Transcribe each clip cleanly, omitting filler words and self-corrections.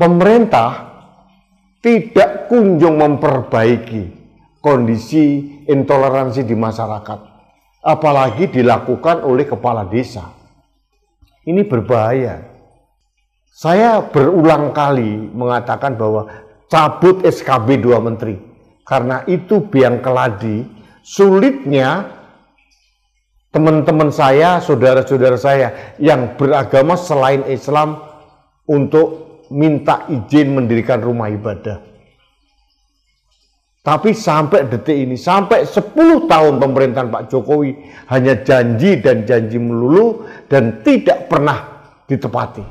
pemerintah tidak kunjung memperbaiki kondisi intoleransi di masyarakat, apalagi dilakukan oleh kepala desa. Ini berbahaya. Saya berulang kali mengatakan bahwa cabut SKB 2 Menteri, karena itu biang keladi sulitnya teman-teman saya, saudara-saudara saya yang beragama selain Islam untuk minta izin mendirikan rumah ibadah. Tapi sampai detik ini, sampai 10 tahun pemerintahan Pak Jokowi hanya janji dan janji melulu dan tidak pernah ditepati.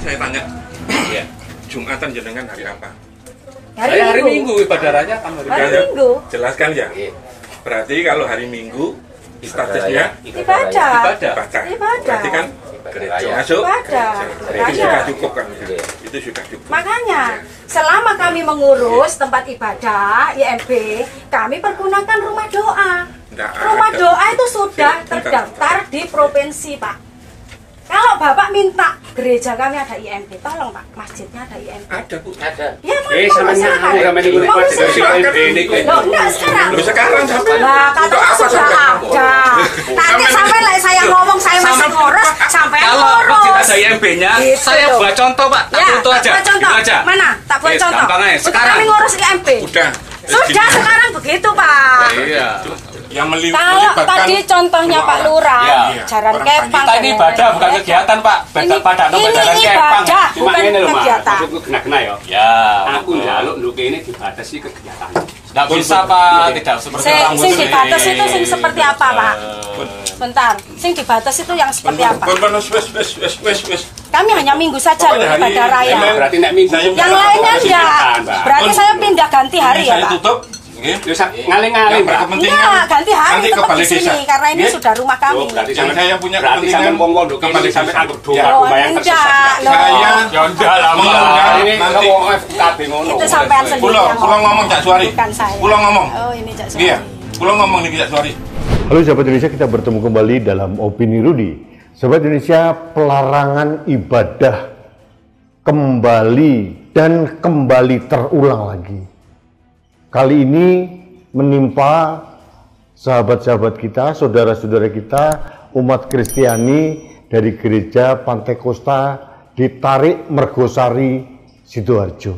Saya tanya, Jumatan jenengan hari apa? Hari Minggu ibadahnya kan hari Minggu. Jelaskan ya. Berarti kalau hari Minggu statusnya ibadah. Berarti kan masuk itu sudah cukup kan? Itu sudah cukup. Makanya selama kami mengurus tempat ibadah IMB, kami pergunakan rumah doa. Rumah doa itu sudah terdaftar di provinsi, Pak. Kalau Bapak minta gereja kami ada IMB, tolong Pak, masjidnya ada IMB. Ada Bu. Ada. Ya mau sekarang sampai. Nah, katanya sudah ada. Nanti sampai lah saya ngomong saya masih ngurus sampai kalau tidak ada IMB-nya, saya buat contoh Pak. Tak contoh aja. Mana? Tak buat contoh. Sekarang kami ngurus IMB. Sudah sekarang begitu Pak. Iya. Yang kalau tadi contohnya Pak Lurah, Jaran Kepang. Kita ini ibadah bukan kegiatan Pak. Ini ibadah bukan kegiatan. Maksudku kena ya. Ya. Aku njaluk nduk ini dibatasi kegiatan. Tidak bisa Pak, tidak seperti orang muslim. Sing dibatas itu sing seperti apa Pak? Bentar, sing dibatas itu yang seperti apa? Kami hanya Minggu saja loh ibadah raya. Berarti nek Minggu. Yang lainnya enggak. Berarti saya pindah ganti hari ya Pak. Ngaling-ngaling Pak. Enggak, ganti hari tetap di sini karena ini sudah rumah kami. Berarti saya punya kepentingan monggo nduk ini sampai anggap doa bayang tersesat. Ya enggak lah, ini nanti FKB ngono. Itu sampean sendiri. Pulang ngomong Cak Suari. Pulang ngomong. Oh, ini Cak Suari. Iya, pulang ngomong nih Cak Suari. Halo sahabat Indonesia, kita bertemu kembali dalam Opini Rudi. Sahabat Indonesia, pelarangan ibadah kembali dan kembali terulang lagi. Kali ini menimpa sahabat-sahabat kita, saudara-saudara kita, umat Kristiani dari gereja Pantai Kosta di Tarik Mergosari, Sidoarjo.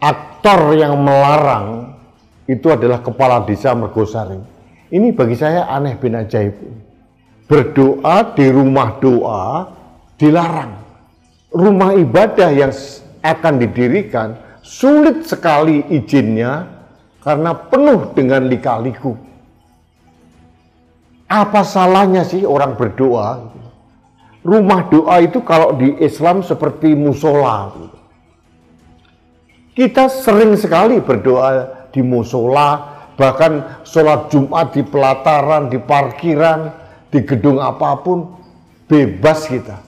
Aktor yang melarang itu adalah kepala desa Mergosari. Ini bagi saya aneh bin ajaib. Berdoa di rumah doa dilarang. Rumah ibadah yang akan didirikan sulit sekali izinnya karena penuh dengan lika-liku. Apa salahnya sih orang berdoa? Rumah doa itu kalau di Islam seperti musola. Kita sering sekali berdoa di musola, bahkan sholat Jumat di pelataran, di parkiran, di gedung apapun, bebas kita.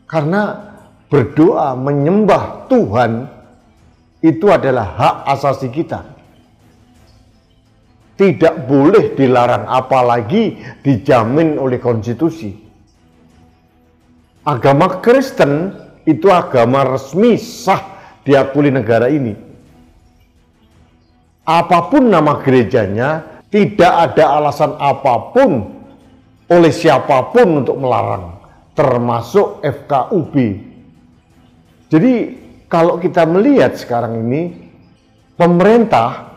Karena berdoa menyembah Tuhan itu adalah hak asasi kita. Tidak boleh dilarang, apalagi dijamin oleh konstitusi. Agama Kristen itu agama resmi sah diakui negara ini. Apapun nama gerejanya, tidak ada alasan apapun oleh siapapun untuk melarang, termasuk FKUB. Jadi kalau kita melihat sekarang ini, pemerintah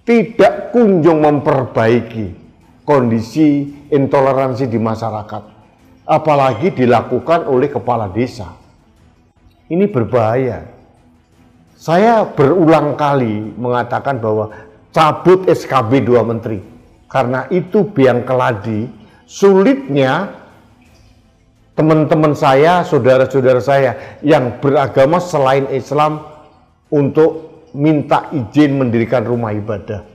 tidak kunjung memperbaiki kondisi intoleransi di masyarakat, apalagi dilakukan oleh kepala desa. Ini berbahaya. Saya berulang kali mengatakan bahwa cabut SKB 2 Menteri, karena itu biang keladi sulitnya teman-teman saya, saudara-saudara saya yang beragama selain Islam untuk minta izin mendirikan rumah ibadah.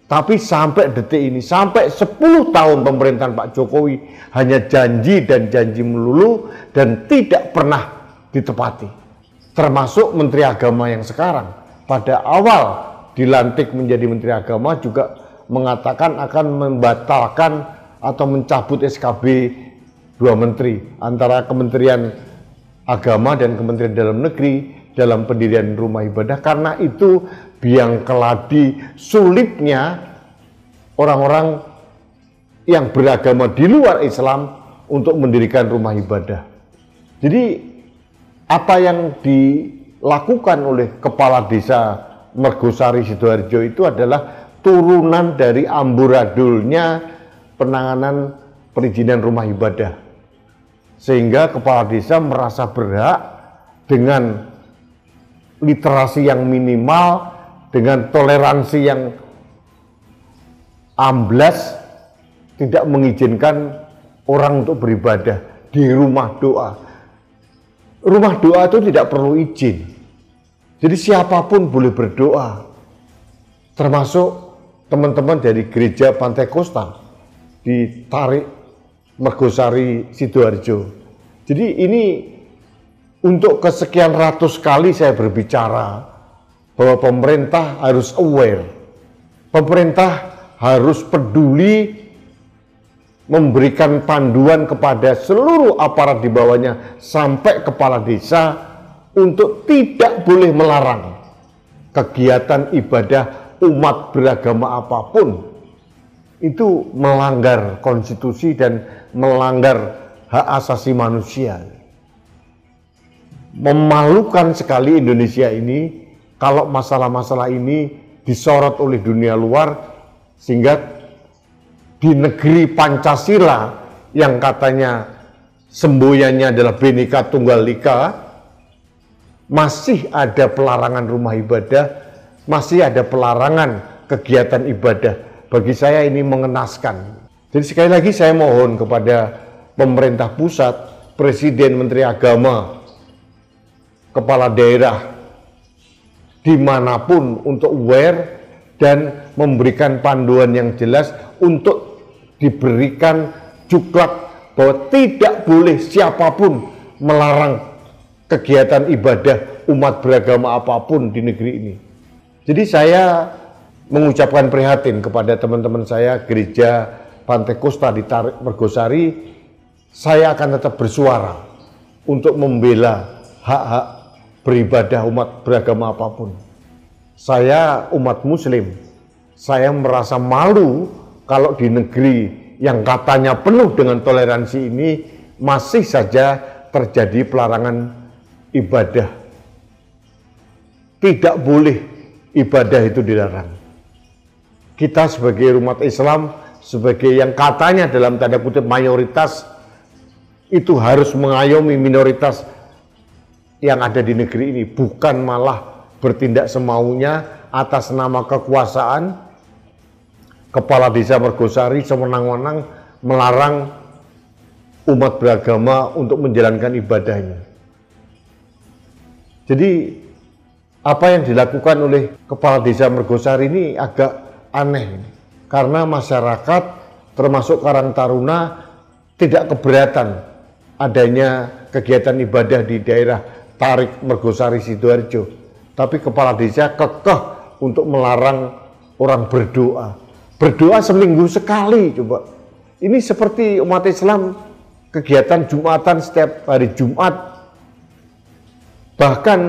Tapi sampai detik ini, sampai 10 tahun pemerintahan Pak Jokowi hanya janji dan janji melulu dan tidak pernah ditepati. Termasuk Menteri Agama yang sekarang pada awal dilantik menjadi Menteri Agama juga mengatakan akan membatalkan atau mencabut SKB 2 menteri antara Kementerian Agama dan Kementerian Dalam Negeri dalam pendirian rumah ibadah, karena itu biang keladi sulitnya orang-orang yang beragama di luar Islam untuk mendirikan rumah ibadah. Jadi apa yang dilakukan oleh Kepala Desa Mergosari Sidoarjo itu adalah turunan dari amburadulnya penanganan perizinan rumah ibadah. Sehingga Kepala Desa merasa berhak dengan literasi yang minimal, dengan toleransi yang amblas, tidak mengizinkan orang untuk beribadah di rumah doa. Rumah doa itu tidak perlu izin. Jadi siapapun boleh berdoa. Termasuk teman-teman dari gereja Pantai Kosta di Tarik Mergosari Sidoarjo. Jadi ini untuk kesekian ratus kali saya berbicara bahwa pemerintah harus aware. Pemerintah harus peduli memberikan panduan kepada seluruh aparat di bawahnya sampai kepala desa untuk tidak boleh melarang kegiatan ibadah umat beragama apapun. Itu melanggar konstitusi dan melanggar hak asasi manusia. Memalukan sekali Indonesia ini kalau masalah-masalah ini disorot oleh dunia luar, sehingga di negeri Pancasila yang katanya semboyannya adalah Bhinneka Tunggal Ika, masih ada pelarangan rumah ibadah, masih ada pelarangan kegiatan ibadah. Bagi saya ini mengenaskan. Jadi sekali lagi saya mohon kepada pemerintah pusat, Presiden, Menteri Agama, Kepala Daerah, dimanapun untuk aware dan memberikan panduan yang jelas untuk diberikan cuklat bahwa tidak boleh siapapun melarang kegiatan ibadah umat beragama apapun di negeri ini. Jadi saya mengucapkan prihatin kepada teman-teman saya gereja Pantai Kosta di Tarik Mergosari. Saya akan tetap bersuara untuk membela hak-hak beribadah umat beragama apapun. Saya umat muslim, saya merasa malu kalau di negeri yang katanya penuh dengan toleransi ini masih saja terjadi pelarangan ibadah. Tidak boleh ibadah itu dilarang. Kita sebagai umat Islam, sebagai yang katanya dalam tanda kutip mayoritas, itu harus mengayomi minoritas yang ada di negeri ini, bukan malah bertindak semaunya atas nama kekuasaan. Kepala Desa Mergosari sewenang-wenang melarang umat beragama untuk menjalankan ibadahnya. Jadi apa yang dilakukan oleh Kepala Desa Mergosari ini agak aneh, karena masyarakat termasuk Karang Taruna tidak keberatan adanya kegiatan ibadah di daerah Tarik Mergosari Sidoarjo, tapi Kepala Desa kekeh untuk melarang orang berdoa. Berdoa seminggu sekali, coba. Ini seperti umat Islam kegiatan Jumatan setiap hari Jumat. Bahkan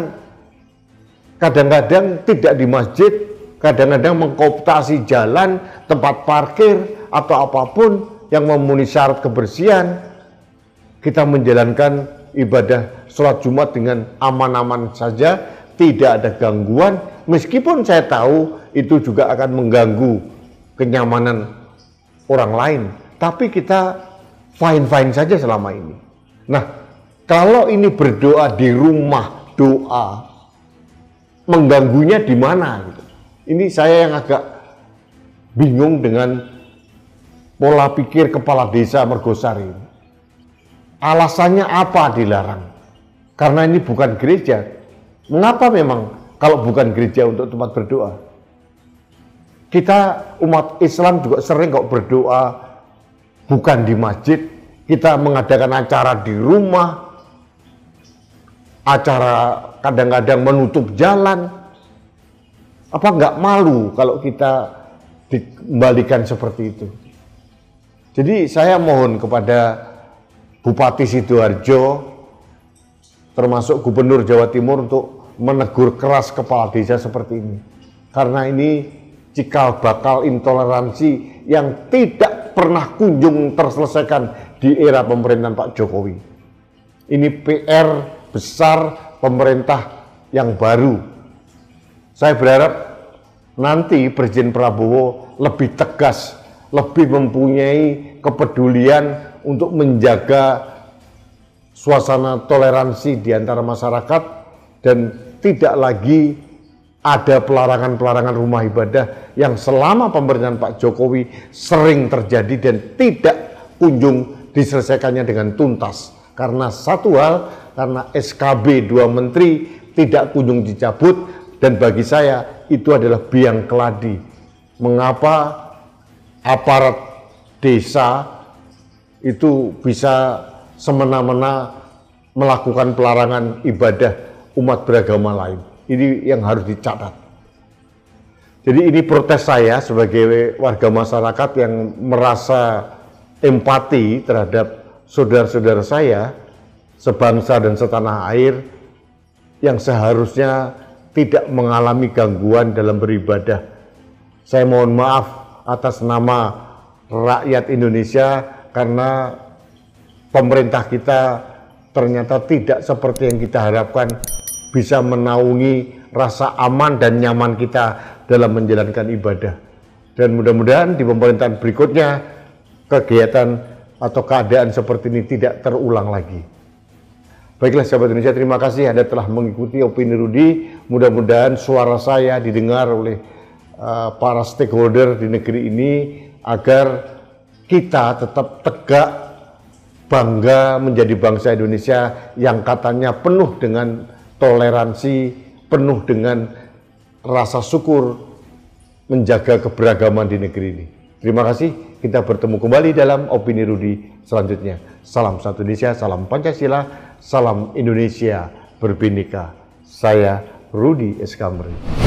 kadang-kadang tidak di masjid, kadang-kadang mengkooptasi jalan, tempat parkir, atau apapun yang memenuhi syarat kebersihan. Kita menjalankan ibadah sholat Jumat dengan aman-aman saja, tidak ada gangguan, meskipun saya tahu itu juga akan mengganggu kenyamanan orang lain, tapi kita fine-fine saja selama ini. Nah, kalau ini berdoa di rumah doa, mengganggunya di mana? Gitu. Ini saya yang agak bingung dengan pola pikir Kepala Desa Mergosari. Alasannya apa dilarang? Karena ini bukan gereja. Mengapa memang kalau bukan gereja untuk tempat berdoa? Kita umat Islam juga sering kok berdoa bukan di masjid. Kita mengadakan acara di rumah. acara kadang-kadang menutup jalan. Apa nggak malu kalau kita dikembalikan seperti itu? Jadi saya mohon kepada Bupati Sidoarjo, termasuk Gubernur Jawa Timur untuk menegur keras kepala desa seperti ini. Karena ini cikal bakal intoleransi yang tidak pernah kunjung terselesaikan di era pemerintahan Pak Jokowi. Ini PR besar pemerintah yang baru. Saya berharap nanti Presiden Prabowo lebih tegas, lebih mempunyai kepedulian untuk menjaga suasana toleransi di antara masyarakat dan tidak lagi ada pelarangan-pelarangan rumah ibadah yang selama pemerintahan Pak Jokowi sering terjadi dan tidak kunjung diselesaikannya dengan tuntas. Karena satu hal, karena SKB 2 menteri tidak kunjung dicabut, dan bagi saya itu adalah biang keladi. Mengapa aparat desa itu bisa semena-mena melakukan pelarangan ibadah umat beragama lain? Ini yang harus dicatat. Jadi ini protes saya sebagai warga masyarakat yang merasa empati terhadap saudara-saudara saya sebangsa dan setanah air yang seharusnya tidak mengalami gangguan dalam beribadah. Saya mohon maaf atas nama rakyat Indonesia karena pemerintah kita ternyata tidak seperti yang kita harapkan, bisa menaungi rasa aman dan nyaman kita dalam menjalankan ibadah. Dan mudah-mudahan di pemerintahan berikutnya kegiatan atau keadaan seperti ini tidak terulang lagi. Baiklah sahabat Indonesia, terima kasih Anda telah mengikuti Opini Rudi. Mudah-mudahan suara saya didengar oleh para stakeholder di negeri ini agar kita tetap tegak bangga menjadi bangsa Indonesia yang katanya penuh dengan toleransi, penuh dengan rasa syukur menjaga keberagaman di negeri ini. Terima kasih, kita bertemu kembali dalam Opini Rudi selanjutnya. Salam satu Indonesia, salam Pancasila, salam Indonesia berbineka. Saya Rudi S. Kamri.